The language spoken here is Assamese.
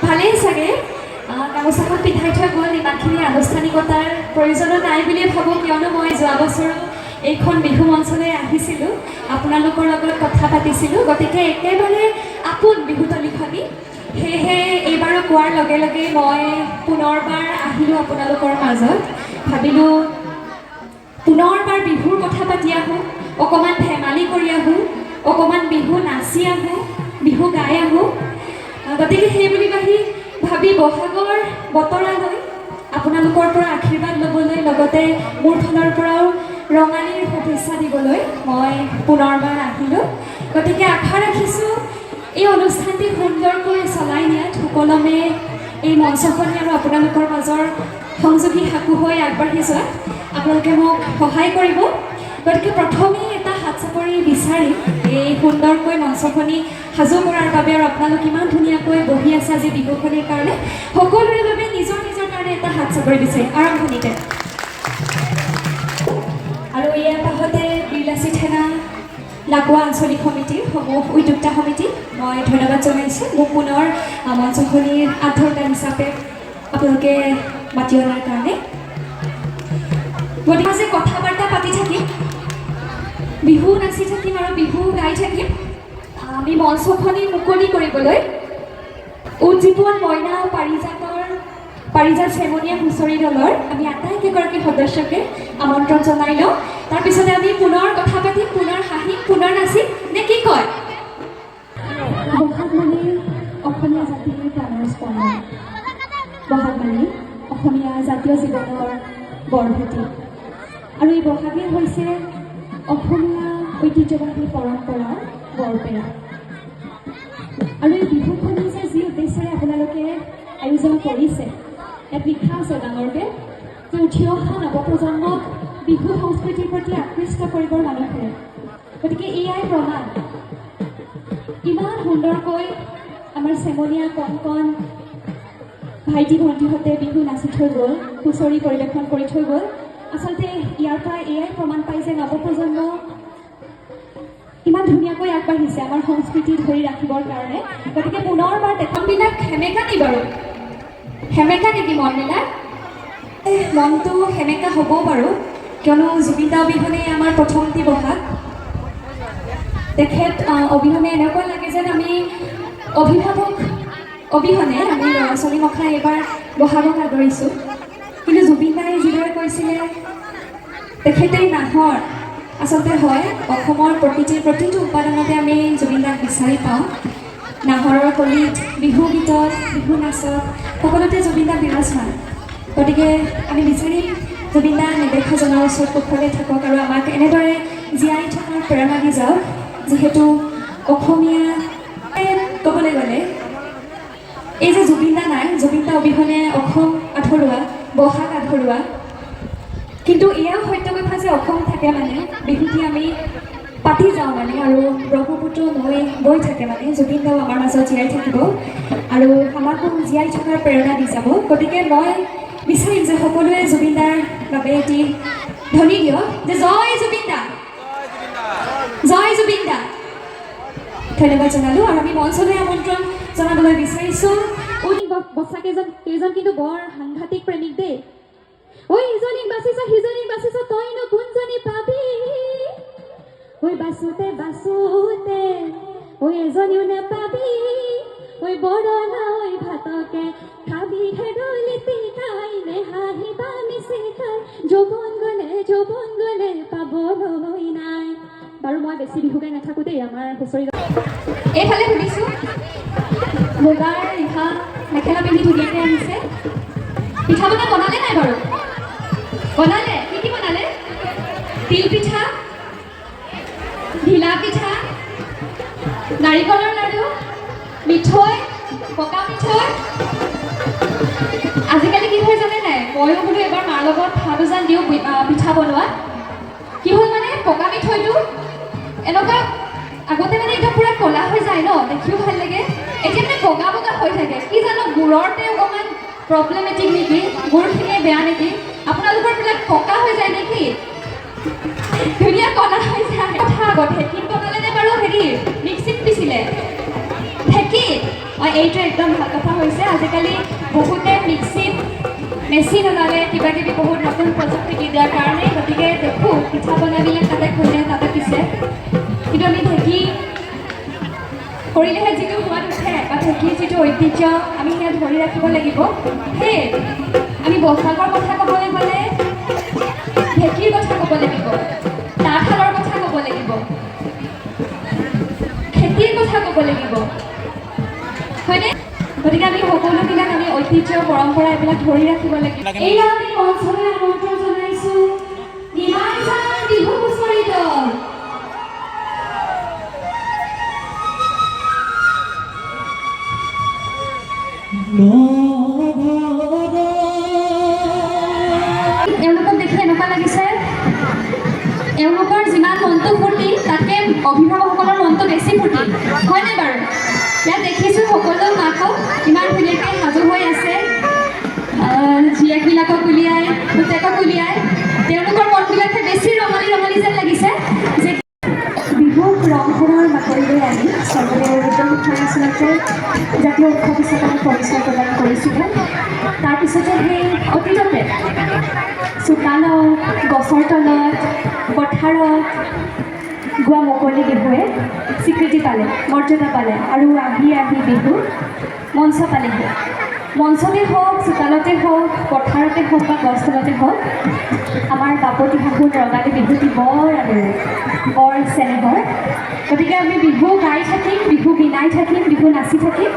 ভালেই চাগে গামোচাখন পিন্ধাই থৈ গ'ল ইমানখিনি আনুষ্ঠানিকতাৰ প্ৰয়োজনো নাই বুলিয়ে ভাবোঁ কিয়নো মই যোৱা বছৰো এইখন বিহু মঞ্চলৈ আহিছিলোঁ আপোনালোকৰ লগত কথা পাতিছিলোঁ গতিকে একেবাৰে আপোন বিহুতলীখনি সেয়েহে এইবাৰো কোৱাৰ লগে লগে মই পুনৰবাৰ আহিলোঁ আপোনালোকৰ মাজত ভাবিলোঁ পুনৰবাৰ বিহুৰ কথা পাতি আহোঁ অকণমান ধেমালি কৰি আহোঁ অকণমান বিহু নাচি আহোঁ বিহু গাই আহোঁ গতিকে সেইবুলি ভাবি বহাগৰ বতৰালৈ আপোনালোকৰ পৰা আশীৰ্বাদ ল'বলৈ লগতে মোৰ ফালৰ পৰাও ৰঙালীৰ শুভেচ্ছা দিবলৈ মই পুনৰবাৰ আহিলোঁ গতিকে আশা ৰাখিছোঁ এই অনুষ্ঠানটি সুন্দৰকৈ চলাই নিয়াত সুকলমে এই মঞ্চখনি আৰু আপোনালোকৰ মাজৰ সংযোগী সাকু হৈ আগবাঢ়ি যোৱাত আপোনালোকে মোক সহায় কৰিব গতিকে প্ৰথমেই এটা হাত চাপৰি বিচাৰি এই সুন্দৰকৈ মঞ্চখনি সাজু কৰাৰ বাবে আৰু আপোনালোক ইমান ধুনীয়াকৈ বহি আছে আজি বিহুখনিৰ কাৰণে সকলোৰে বাবে নিজৰ নিজৰ কাৰণে এটা হাত চাপৰি বিচাৰি আৰম্ভণিতে আৰু ইয়াৰ পাছতে বীৰলাচিত সেনা লাগোৱা আঞ্চলিক সমিতিৰ সমূহ উদ্যোক্তা সমিতি মই ধন্যবাদ জনাইছোঁ মোক পুনৰ মঞ্চখনিৰ আধ্যক্ষ হিচাপে আপোনালোকে মাতি অনাৰ কাৰণে গতিকে আজি কথা বাৰ্তা পাতি থাকিম বিহু নাচি থাকিম আৰু বিহু গাই থাকিম আমি মঞ্চখনি মুকলি কৰিবলৈ উজ্জীৱন মইনা পাৰিজাত চেমনীয়া হুঁচৰি দলৰ আমি আটাইকেইগৰাকী সদস্যকে আমন্ত্ৰণ জনাই লওঁ তাৰপিছতে আমি পুনৰ কথা পাতিম পুনৰ হাঁহিম পুনৰ নাচিম নে কি কয় বহাগ মানে অসমীয়া জাতিৰ প্ৰাণৰ স্পন্দন বহাগ মানে অসমীয়া জাতীয় জীৱনৰ বৰভেটি আৰু এই বহাগেই হৈছে অসমীয়া ঐতিহ্যবাহী পৰম্পৰাৰ বৰপেৰা আৰু এই বিহুখনি যে যি উদ্দেশ্যেৰে আপোনালোকে আয়োজন কৰিছে ইয়াত লিখা আছে ডাঙৰকৈ যে উঠি অহা নৱপ্ৰজন্মক বিহু সংস্কৃতিৰ প্ৰতি আকৃষ্ট কৰিবৰ মানুহে গতিকে এয়াই প্ৰমাণ ইমান সুন্দৰকৈ আমাৰ চেমনীয়া কণ কণ ভাইটি ভণ্টিহঁতে বিহু নাচি থৈ গ'ল হুঁচৰি পৰিৱেশন কৰি থৈ গ'ল আচলতে ইয়াৰ পৰা এয়াই প্ৰমাণ পায় যে নৱপ্ৰজন্ম ইমান ধুনীয়াকৈ আগবাঢ়িছে আমাৰ সংস্কৃতি ধৰি ৰাখিবৰ কাৰণে গতিকে পুনৰবাৰ দেশবিলাক সেমেকা নি বাৰু সেমেকা নেকি মনবিলাক মনটো সেমেকা হ'ব বাৰু কিয়নো জুবিন দা অবিহনে আমাৰ প্ৰথমটি বহাগ তেখেত অবিহনে এনেকুৱা লাগে যেন আমি অভিভাৱক অবিহনে আমি ল'ৰা ছোৱালীমখা এইবাৰ বহাগক আদৰিছোঁ কিন্তু জুবিন দাই যিদৰে কৈছিলে তেখেতেই নাহৰ আচলতে হয় অসমৰ প্ৰতিটো উপাদানতে আমি জুবিন দাক বিচাৰি পাওঁ নাহৰৰ কলিত বিহু গীতত বিহু নাচত সকলোতে জুবিন দা বিৰাজমান গতিকে আমি বিচাৰিম জুবিন দা নেদেখাজনৰ ওচৰত কুশলে থাকক আৰু আমাক এনেদৰে জীয়াই থকাৰ প্ৰেৰণা দি যাওক যিহেতু অসমীয়া ক'বলৈ গ'লে এই যে জুবিন দা নাই জুবিন দা অবিহনে অসম আধৰুৱা বহাগ আধৰুৱা কিন্তু এয়াও সত্য কথা যে অসম থাকে মানে বিহুটি আমি পাতি যাওঁ মানে আৰু ব্ৰহ্মপুত্ৰ বৈ থাকে মানে জুবিন দাও আমাৰ মাজত জীয়াই থাকিব আৰু আমাকো জীয়াই থকাৰ প্ৰেৰণা দি যাব গতিকে মই বিচাৰিম যে সকলোৱে জুবিন দাৰ বাবে এটি ধ্বনি দিয়ক যে জয় জুবিন দা জয় জুবিন দা ধন্যবাদ জনালোঁ আৰু আমি মঞ্চলৈ আমন্ত্ৰণ জনাবলৈ বিচাৰিছোঁ বচাকেইজন কিন্তু বৰ সাংঘাতিক প্ৰেমিক দেই ঐ ইজনী বাচিছ সিজনী বাচিছ তইনো কোনজনী পাবি ঐ বাচোতে বাচোতে ঐ এজনীও নেপাবি ঐ বৰলা ঐ ভাতকে খাবি হেৰুলিতি খাই নে হাঁহিবা মিছি খাই যৌৱন গ'লে পাবলৈ নাই বাৰু মই বেছি বিহু গাই নাথাকোঁ দেই আমাৰ হুঁচৰি এইফালে শুনিছোঁ মুগাৰ ৰিহা মেখেলা পিন্ধি ধুনীয়াকৈ আহিছে পিঠা পনা বনালে নাই বাৰু বনালে কি বনালে তিল পিঠা ঢিলা পিঠা নাৰিকলৰ লাডু মিঠৈ পকা মিঠৈ আজিকালি কি হয় জানে নাই ময়ো বোলো এবাৰ মাৰ লগত হাত উজান দিওঁ পিঠা বনোৱা কি হ'ল মানে পকা মিঠৈটো এনেকুৱা আগতে মানে একদম পুৰা ক'লা হৈ যায় ন দেখিও ভাল লাগে এতিয়া মানে বগা বগা হৈ থাকে কি জানো গুড়ৰতে অকণমান প্ৰব্লেমেটিক নেকি গুড়খিনিয়ে বেয়া নেকি আপোনালোকৰ বিলাক পকা হৈ যায় নেকি ধুনীয়া ক'লা হৈ যায় কথা আগত ঢেঁকীত বনালে নে বাৰু হেৰি মিক্সিত পিছিলে ঢেঁকীত এইটো একদম ভাল কথা হৈছে আজিকালি বহুতে মিক্সিত মেচিন ওলালে কিবা কিবি বহুত নতুন প্ৰযুক্তি দি দিয়াৰ কাৰণে গতিকে দেখোঁ পিঠা বনাবিলাক তাতে খুন্দে তাতে পিছে কিন্তু আমি ঢেঁকী কৰিলেহে যিটো সোৱাদ উঠে বা ঢেঁকীৰ যিটো ঐতিহ্য আমি সেয়া ধৰি ৰাখিব লাগিব সেয়ে আমি বহাগৰ কথা ক'বলৈ গ'লে ঢেঁকীৰ কথা ক'ব লাগিব তাঁতশালৰ কথা ক'ব লাগিব খেতিৰ কথা ক'ব লাগিব হয়নে গতিকে আমি সকলোবিলাক আমি ঐতিহ্য পৰম্পৰা এইবিলাক ধৰি ৰাখিব লাগিব এয়া আমি মঞ্চলৈ আমন্ত্ৰণ জনাইছোঁ নিমাইজান বিহু হুঁচৰি দল এওঁলোকক দেখি এনেকুৱা লাগিছে এওঁলোকৰ যিমান মনটো ফূৰ্তি তাতকৈ অভিভাৱকসকলৰ মনটো বেছি ফূৰ্তি হয়নে বাৰু ইয়াত দেখিছোঁ সকলো মাকক ইমান ধুনীয়াকৈ সাজু হৈ আছে জীয়েকবিলাকক উলিয়াই পুতেকক উলিয়াই তেওঁলোকৰ মনবিলাকে বেছি ৰঙালী ৰঙালী যেন লাগিছে যে বিহুক ৰংপুৰৰ বাতৰিলৈ আনি স্বৰ্গদেউ ৰুদ্ৰমুখই আচলতে জাতীয় উৎসৱ হিচাপে পৰিচয় প্ৰদান কৰিছিলে তাৰপিছতে সেই অতীততে চোতালত গছৰ তলত পথাৰত গোৱা মুকলি বিহুৱে স্বীকৃতি পালে মৰ্যাদা পালে আৰু আহি আহি বিহু মঞ্চ পালেহি মঞ্চতে হওক চোতালতে হওক পথাৰতে হওক বা গছতলতে হওক আমাৰ বাপতি সাহোন ৰঙালী বিহুটি বৰ আদৰে বৰ চেনেহৰ গতিকে আমি বিহু গাই থাকিম বিহু বিনাই থাকিম বিহু নাচি থাকিম